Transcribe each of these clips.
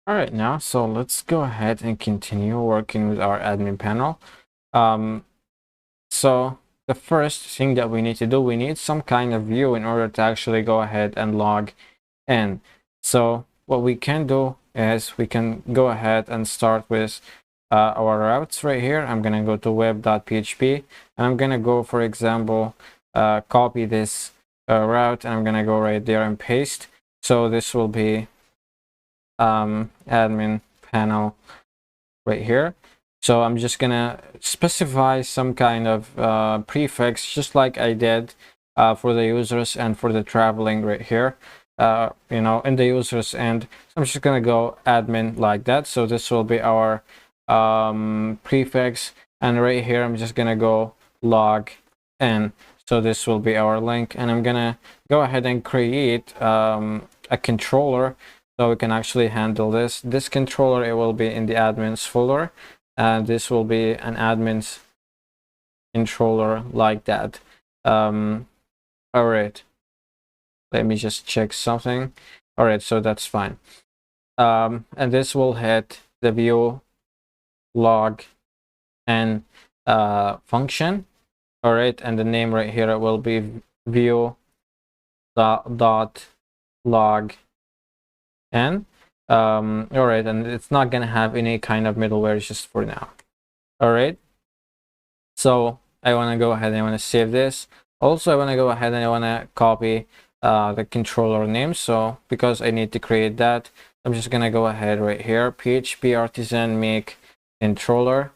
All right, now, so let's go ahead and continue working with our admin panel. Um, so the first thing that we need to do, we need some kind of view in order to actually go ahead and log in. So what we can do is we can go ahead and start with our routes right here. I'm going to go to web.php and I'm going to go, for example, copy this route, and I'm going to go right there and paste. So this will be admin panel right here. So I'm just gonna specify some kind of prefix, just like I did for the users and for the traveling right here. In the users end, so I'm just gonna go admin like that. So this will be our prefix, and right here I'm just gonna go log in. So this will be our link, and I'm gonna go ahead and create a controller so we can actually handle this. This controller, it will be in the admins folder, and this will be an admins controller like that. All right, let me just check something. All right, so that's fine. And this will hit the view log and function. All right, and the name right here will be view dot log n. All right, and it's not gonna have any kind of middleware just for now. All right, so I want to go ahead and I want to save this. Also, I want to go ahead and I want to copy the controller name. So because I need to create that, I'm just gonna go ahead right here, php artisan make controller.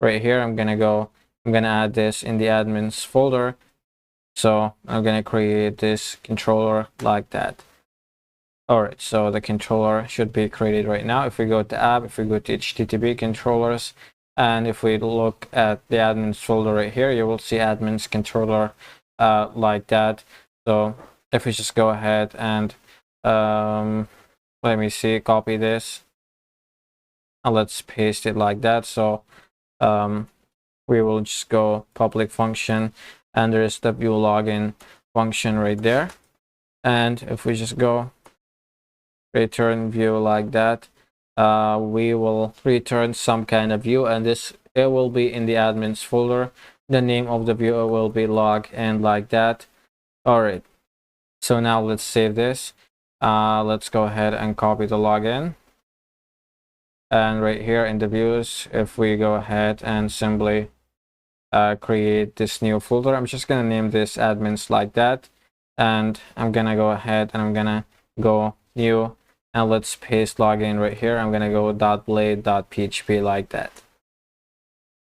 Right here, I'm gonna add this in the admins folder. So I'm gonna create this controller like that. All right, so the controller should be created right now. If we go to app, if we go to HTTP controllers, and if we look at the admins folder right here, you will see admins controller like that. So if we just go ahead and let me see, copy this, and let's paste it like that. So we will just go public function, and there's the view login function right there. And if we just go return view like that, we will return some kind of view, and it will be in the admins folder. The name of the view will be log and like that. All right, so now let's save this. Let's go ahead and copy the login, and right here in the views, if we go ahead and simply create this new folder, I'm just gonna name this admins like that, and I'm gonna go ahead and I'm gonna go new, and let's paste login right here. I'm gonna go .blade.php like that.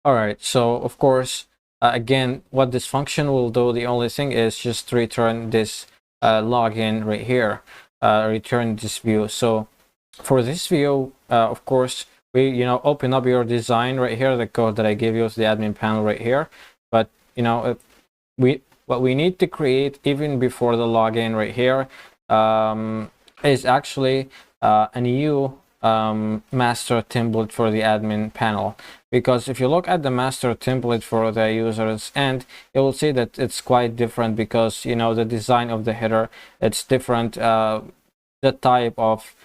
All right, so of course, again, what this function will do, the only thing is just return this login right here, return this view. So for this view, of course, we open up your design right here, the code that I gave you, the admin panel right here. But what we need to create even before the login right here is actually a new master template for the admin panel. Because if you look at the master template for the users end, you will see that it's quite different, because the design of the header, it's different. The type of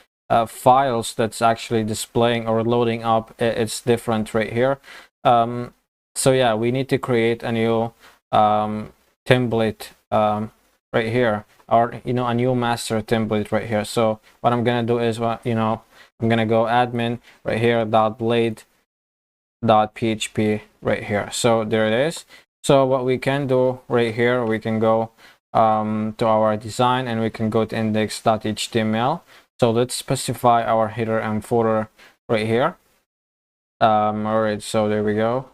files that's actually displaying or loading up, it's different right here. So yeah, we need to create a new template right here, or a new master template right here. So what I'm gonna do is I'm gonna go admin right here .blade.php right here. So there it is. So what we can do right here, we can go to our design, and we can go to index.html. So let's specify our header and footer right here. All right, so there we go.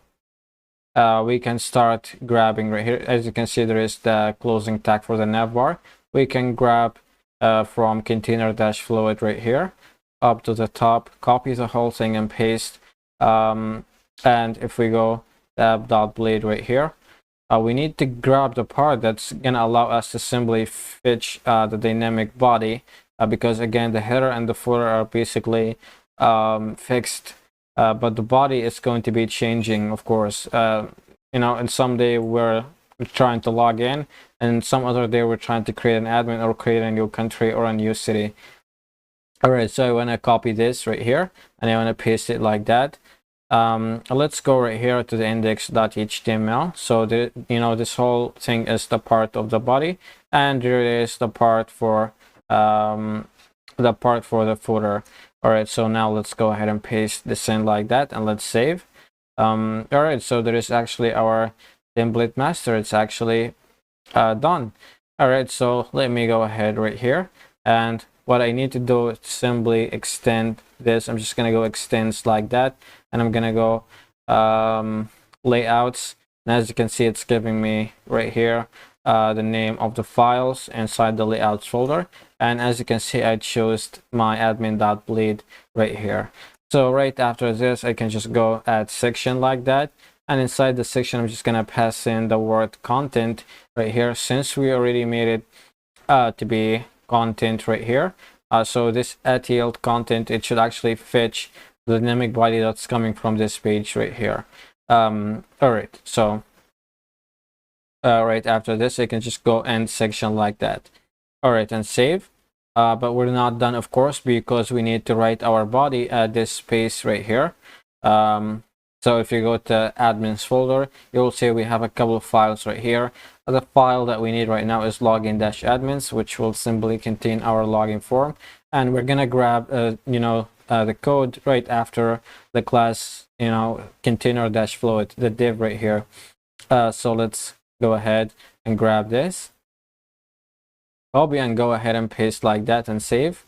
We can start grabbing right here. As you can see, there is the closing tag for the navbar. We can grab from container-fluid right here up to the top, copy the whole thing and paste. And if we go tab.blade right here, we need to grab the part that's gonna allow us to simply fetch the dynamic body, because again, the header and the footer are basically fixed, but the body is going to be changing, of course. And someday we're trying to log in, and some other day we're trying to create an admin or create a new country or a new city. All right, so I want to copy this right here and I want to paste it like that. Let's go right here to the index.html. So this whole thing is the part of the body, and there is the part for the footer. All right, so now let's go ahead and paste this in like that, and let's save. All right, so there is actually our template master. It's actually done. All right, so let me go ahead right here, and what I need to do is simply extend this. I'm just gonna go extends like that, and I'm gonna go layouts, and as you can see, it's giving me right here the name of the files inside the layouts folder, and as you can see, I chose my admin.bleed right here. So right after this, I can just go add section like that, and inside the section, I'm just gonna pass in the word content right here, since we already made it to be content right here. So this @yield content, it should actually fetch the dynamic body that's coming from this page right here. All right, so right after this, I can just go end section like that. All right, and save. But we're not done, of course, because we need to write our body at this space right here. So if you go to admins folder, you will see we have a couple of files right here. The file that we need right now is login-admins, which will simply contain our login form. And we're gonna grab, the code right after the class, container-flow, the div right here. So let's go ahead and grab this. Copy and go ahead and paste like that and save.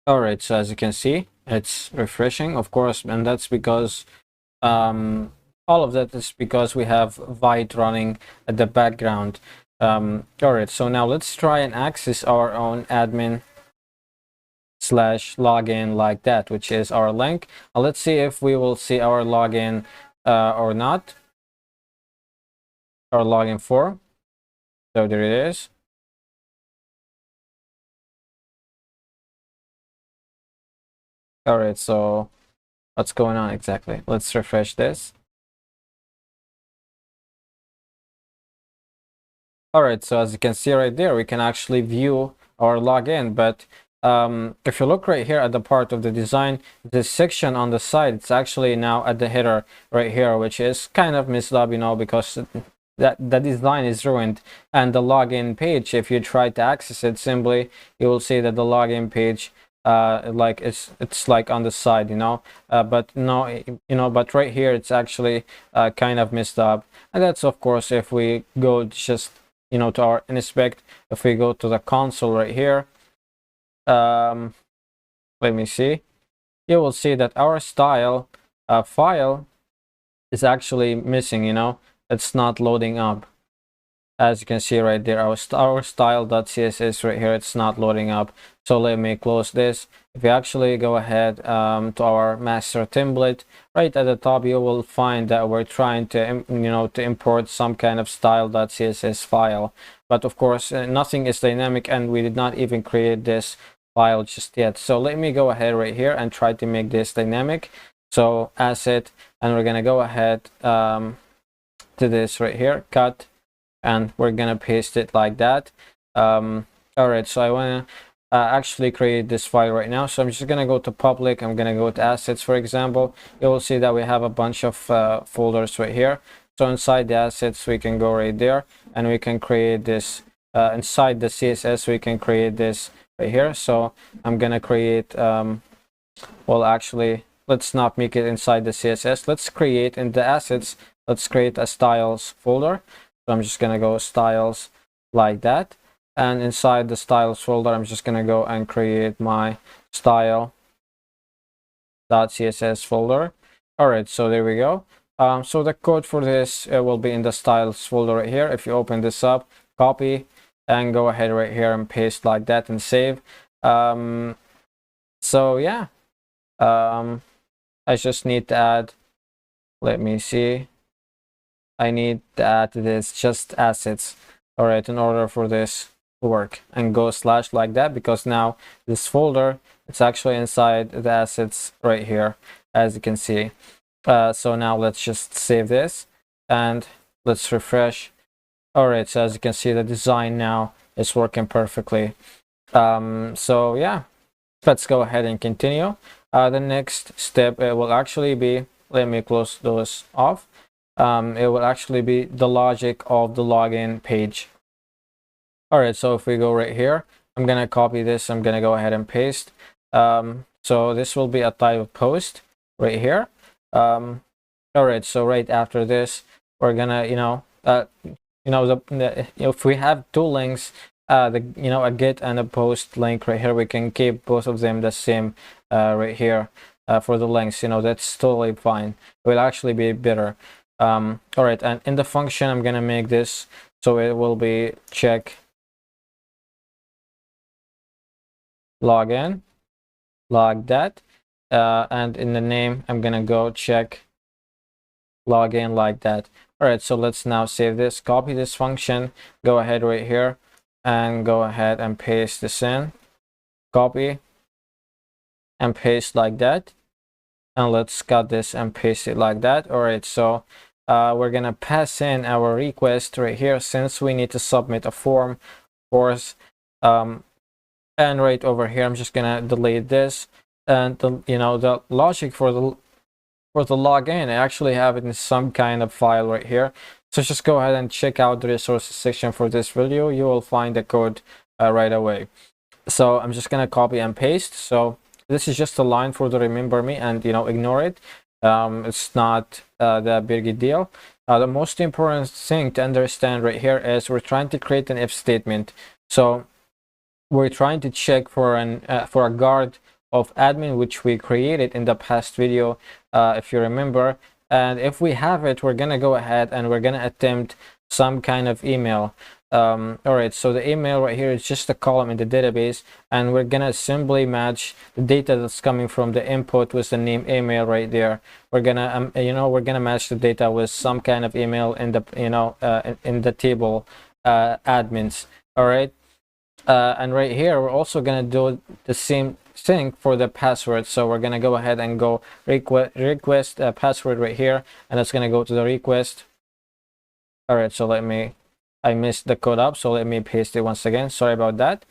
All right, so as you can see, it's refreshing, of course, and that's because all of that is because we have Vite running at the background. All right, so now let's try and access our own admin/login like that, which is our link. Let's see if we will see our login or not. Our login form. So there it is. All right, so what's going on exactly? Let's refresh this. All right, so as you can see right there, we can actually view our login, but if you look right here at the part of the design, this section on the side, it's actually now at the header right here, which is kind of messed up, because that the design is ruined. And the login page, if you try to access it, simply you will see that the login page like it's like on the side, but no, but right here it's actually kind of messed up. And that's, of course, if we go just to our inspect, if we go to the console right here, let me see, you will see that our style file is actually missing. It's not loading up. As you can see right there, our style.css right here, it's not loading up. So let me close this. If you actually go ahead to our master template, right at the top, you will find that we're trying to to import some kind of style.css file, but of course nothing is dynamic, and we did not even create this file just yet. So let me go ahead right here and try to make this dynamic. So asset, and we're gonna go ahead to this right here, cut, and we're gonna paste it like that. All right, so I want to actually create this file right now, so I'm just gonna go to public. I'm gonna go to assets, for example. You will see that we have a bunch of folders right here. So inside the assets, we can go right there, and we can create this inside the CSS. We can create this right here. So I'm gonna create well, actually, let's not make it inside the CSS. Let's create in the assets, let's create a styles folder. So I'm just gonna go styles like that, and inside the styles folder, I'm just gonna go and create my style.css folder. All right, so there we go. So the code for this will be in the styles folder right here. If you open this up, copy, and go ahead right here and paste like that and save. So yeah, I just need to add, let me see, I need to add this just assets. All right, in order for this to work, and go slash like that, because now this folder, it's actually inside the assets right here, as you can see. So now let's just save this and let's refresh. All right, so as you can see, the design now is working perfectly. So yeah, let's go ahead and continue. The next step will actually be, let me close those off. It will actually be the logic of the login page. All right, so if we go right here, I'm gonna copy this. I'm gonna go ahead and paste. So this will be a type of post right here. All right, so right after this, we're gonna, if we have two links, a get and a post link right here, we can keep both of them the same right here for the links. That's totally fine. It will actually be better. All right, and in the function, I'm gonna make this so it will be check login, log that, and in the name, I'm gonna go check login like that. All right, so let's now save this, copy this function, go ahead right here and go ahead and paste this in, copy and paste like that, and let's cut this and paste it like that. All right, so we're gonna pass in our request right here since we need to submit a form, of course. And right over here, I'm just gonna delete this, and the logic for the login, I actually have it in some kind of file right here. So just go ahead and check out the resources section for this video. You will find the code right away. So I'm just gonna copy and paste. So this is just a line for the remember me, and ignore it. It's not that big a deal. The most important thing to understand right here is we're trying to create an if statement. So we're trying to check for a guard of admin, which we created in the past video, if you remember. And if we have it, we're gonna go ahead and we're gonna attempt some kind of email. All right, so the email right here is just a column in the database, and we're gonna simply match the data that's coming from the input with the name email right there. We're gonna we're gonna match the data with some kind of email in the in the table admins. All right. And right here, we're also going to do the same thing for the password. So we're going to go ahead and go request a password right here, and it's going to go to the request. All right, so I missed the code up, so let me paste it once again. Sorry about that.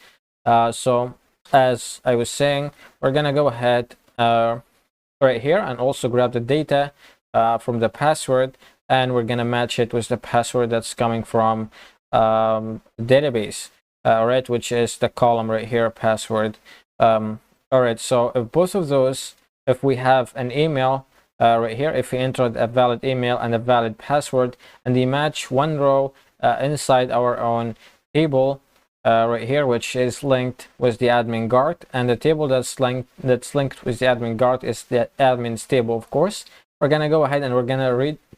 So as I was saying, we're going to go ahead right here and also grab the data from the password, and we're going to match it with the password that's coming from database. All right, which is the column right here, password. All right, so if both of those, if we have an email right here, if we entered a valid email and a valid password, and they match one row inside our own table right here, which is linked with the admin guard, and the table that's linked with the admin guard is the admin's table, of course. We're gonna go ahead and we're gonna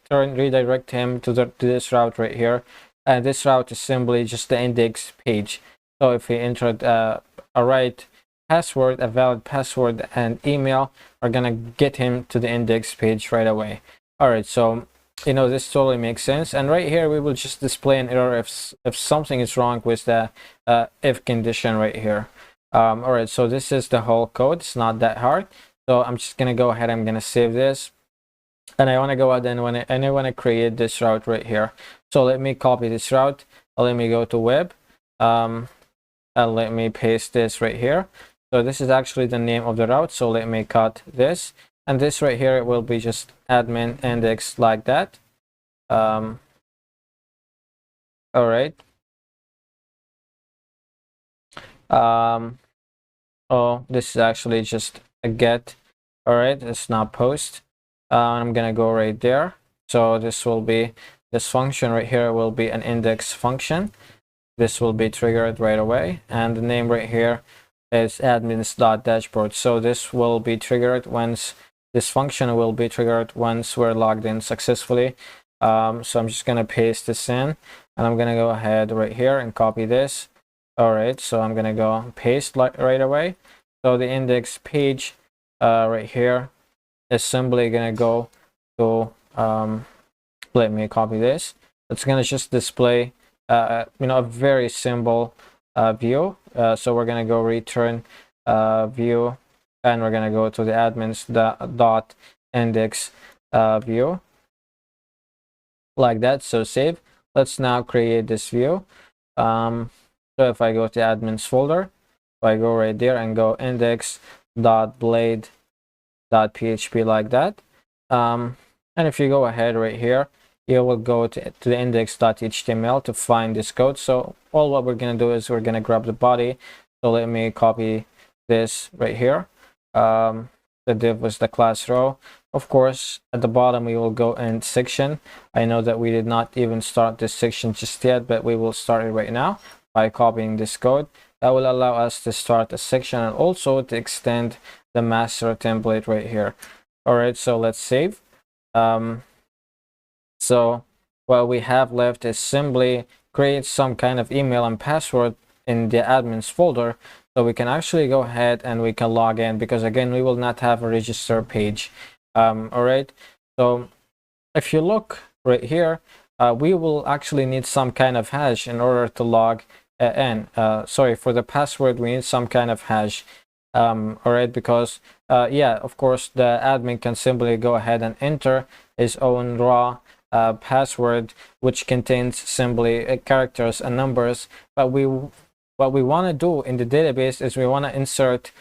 redirect him to this route right here. And this route is simply just the index page. So if we entered a right password, a valid password and email, we're gonna get him to the index page right away. All right, so this totally makes sense. And right here we will just display an error if something is wrong with the if condition right here. All right, so this is the whole code. It's not that hard. So I'm just gonna go ahead. I'm gonna save this. And I want to go ahead and I want to create this route right here. So let me copy this route. Let me go to web, and let me paste this right here. So this is actually the name of the route. So let me cut this, and this right here, it will be just admin index like that. All right. Oh, this is actually just a get. All right, it's not post. I'm gonna go right there. So this function right here will be an index function. This will be triggered right away, and the name right here is admins.dashboard. So this will be triggered once this function will be triggered once we're logged in successfully. So I'm just gonna paste this in, and I'm gonna go ahead right here and copy this. All right, so I'm gonna go paste right away. So the index page right here is simply gonna go to let me copy this. It's gonna just display a very simple view. So we're gonna go return view, and we're gonna go to the admins dot index view like that. So save. Let's now create this view. So if I go to admins folder, If I go right there and go index.blade.php like that, and if you go ahead right here, you will go to the index.html to find this code. So all what we're going to do is we're going to grab the body. So let me copy this right here. The div was the class row. Of course, at the bottom we will go in section. I know that we did not even start this section just yet, but we will start it right now by copying this code. That will allow us to start a section and also to extend the master template right here. All right, so let's save. So what we have left is simply create some kind of email and password in the admins folder, so we can actually go ahead and we can log in, because again we will not have a register page. All right, so if you look right here, we will actually need some kind of hash in order to log in. Sorry, for the password we need some kind of hash. All right, because yeah, of course the admin can simply go ahead and enter his own raw password, which contains simply characters and numbers, but what we want to do in the database is we want to insert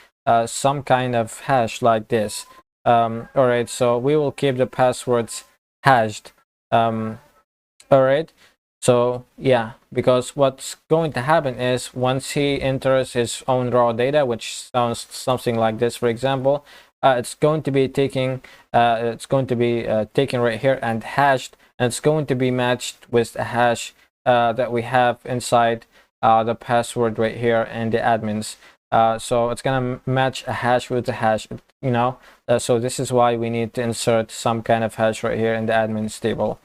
some kind of hash like this. All right, so we will keep the passwords hashed. All right, so yeah, because what's going to happen is once he enters his own raw data, which sounds something like this, for example, it's going to be taken right here and hashed, and it's going to be matched with a hash that we have inside the password right here and the admins. So it's gonna match a hash with a hash, you know. So this is why we need to insert some kind of hash right here in the admins table.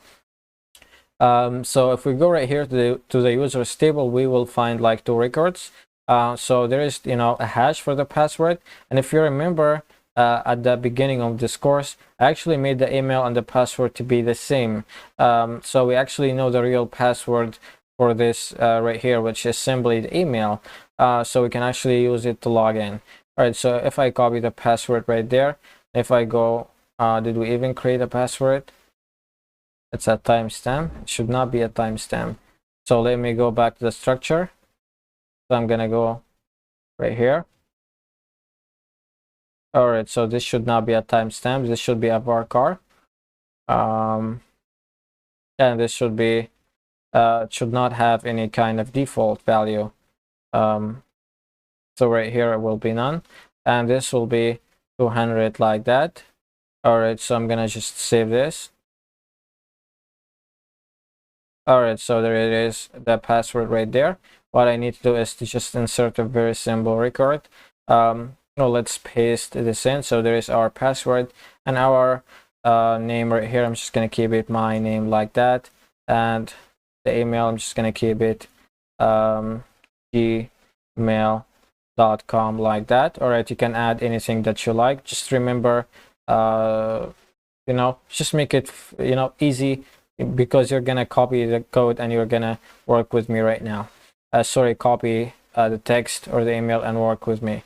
So if we go right here to the users table, we will find like two records. So there is, you know, a hash for the password, and if you remember, at the beginning of this course, I actually made the email and the password to be the same. So we actually know the real password for this right here, which is simply the email. So we can actually use it to log in. All right, so if I copy the password right there, if I go, did we even create a password? It's a timestamp. It should not be a timestamp. So let me go back to the structure. So I'm gonna go right here. All right, so this should not be a timestamp. This should be a varchar. And this should be, it should not have any kind of default value. So right here it will be none, and this will be 200 like that. All right, so I'm gonna just save this. All right, so there it is, the password right there. What I need to do is to just insert a very simple record. No, let's paste this in. So there is our password and our name right here. I'm just gonna keep it my name like that, and the email I'm just gonna keep it gmail.com like that. All right, you can add anything that you like. Just remember, you know, just make it, you know, easy, because you're gonna copy the code and you're gonna work with me right now. Sorry, copy the text or the email and work with me.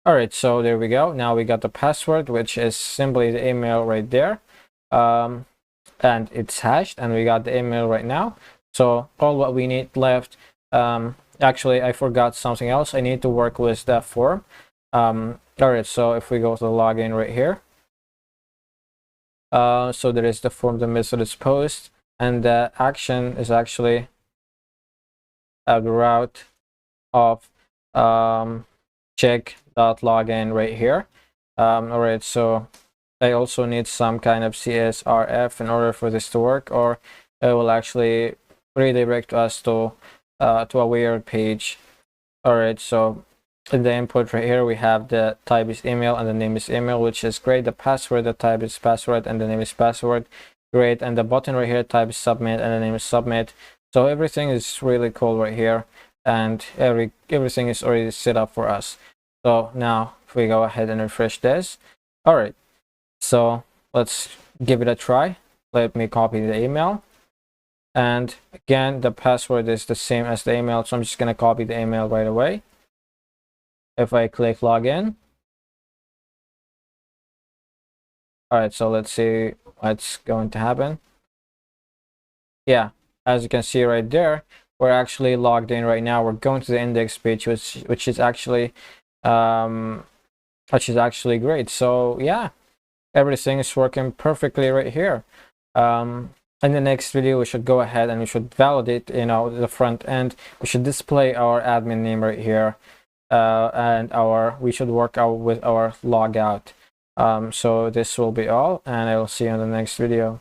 All right, so there we go. Now we got the password, which is simply the email right there, and it's hashed, and we got the email right now. So all what we need left, actually I forgot something else. I need to work with that form. All right, so if we go to the login right here, so there is the form, the method is post, and the action is actually the route of check.login right here. All right, so I also need some kind of CSRF in order for this to work, or it will actually redirect us to a weird page. All right, so in the input right here we have the type is email and the name is email, which is great. The password, the type is password and the name is password, great. And the button right here, type is submit and the name is submit. So everything is really cool right here, and everything is already set up for us. So now if we go ahead and refresh this, all right, so let's give it a try. Let me copy the email, and again the password is the same as the email, so I'm just going to copy the email right away. If I click login, all right, so let's see what's going to happen. Yeah, as you can see right there, we're actually logged in right now. We're going to the index page, which is actually great. So yeah, everything is working perfectly right here. In the next video, we should go ahead and we should validate, the front end. We should display our admin name right here, and we should work out with our logout. So this will be all, and I will see you in the next video.